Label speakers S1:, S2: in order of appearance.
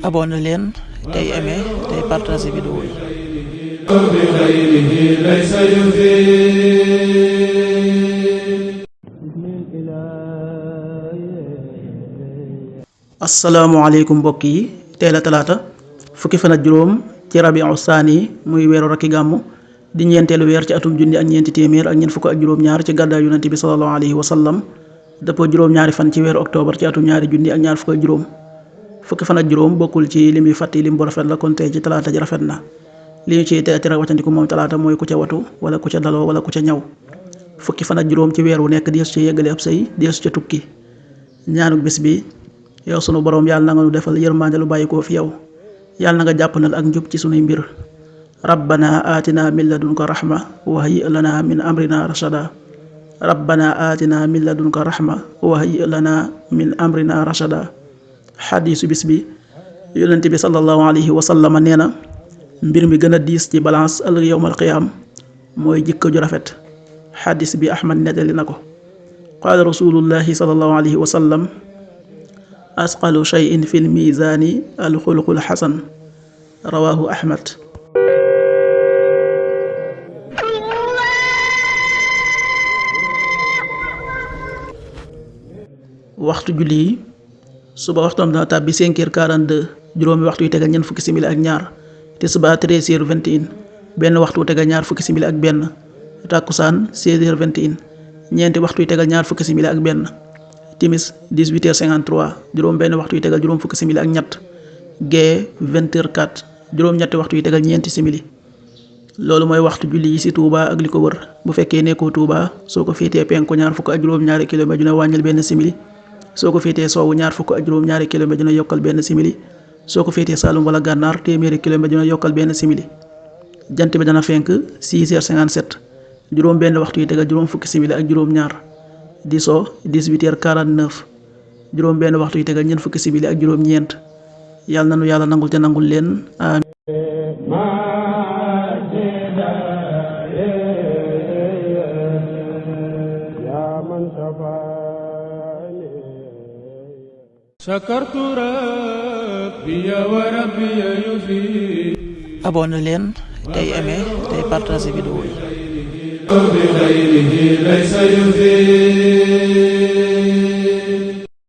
S1: abonné leen tey aimé tey partagé vidéo yi.
S2: asalaamaaleykum mbokk yi tey la talaata fukki fan ak juróom ci rabiu saani muy weeru rakki gàmmu di ñeenteelu weer ci atum junni ak ñeenti téeméer ak ñeent fukk ak juróom-ñaar ci gàddaay yonent bi sallallahu alayhi wa sallam dëppoo juróom-ñaari fan ci weeru octobre ci atum ñaari junni ak ñaar fukk ak juróom fukki fan ak juróom bokkul ci lim yu fàtti lim bu rafet la kon tey ci talaata ji rafet na li ñu ciy teetira waccandiku moom talaata mooy ku ca watu wala ku ca daloo wala ku ca ñaw fukki fan ak juróom ci weer wu nekk deesu ca yeggale ab sëy deesu ca tukki ñaanuk bis bi yow sunu boroom yàlla na nga nu defal yërmande lu bàyyi koo fi yow yàlla na nga jàppandal ak njub ci sunuy mbir rabbana atina min ladunka rahma wa hayyi lana min amrina rashada rabbana atina min ladunka rahma wa hayyi lana min amrina rashada xadiisu bis bi yonent bi sallallahu alayhi wa sallam nee na mbir mi gën a diis ci balance ëllëg yowmal qiyaam mooy jikko ju rafet xadiis bi ahmad nettali na ko qaala rasulullahi sallallahu alayhi wa sallam asqalu shay'in fil miizaani alxuluqul xasan rawaahu ahmad. waxtu julli yi suba waxtoom dana tàbbi 5h42 juróomi waxtu yu tegal ñeent fukki simili ak ñaar tisbaar 13h21 benn waxtu wu tegal ñaar fukki simili ak benn takkusaan 16h21 ñeenti waxtu yu tegal ñaar fukki simili ak benn timis 18h53 juróom benn waxtu yu tegal juróom fukki simili ak ñett gee 20h04 juróom ñetti waxtu yu tegal ñeenti simili loolu mooy waxtu julli yi ci Touba ak li ko wër bu fekkee nekkoo Touba soo ko féetee penku ñaar fukk ak juróom-ñaari kilomètre dina wàññil benn simili soo ko féetee sowwu ñaar fukk ak juróom-ñaari kilomètre dina yokkal benn simili soo ko féetee Saalum wala Gànnaar téeméeri kilomètre dina yokkal benn simili jant bi dana fenk 6h57 juróom benn waxtu yu tegal juróom fukki simili ak juróom-ñaar di so 18h49 juróom benn waxtu yu tegal ñeent fukki simili ak juróom-ñeent yàlla nanu yàlla nangul te nangul leen amiin.
S1: abonné leen tey aimé tey partagé vidéo yi.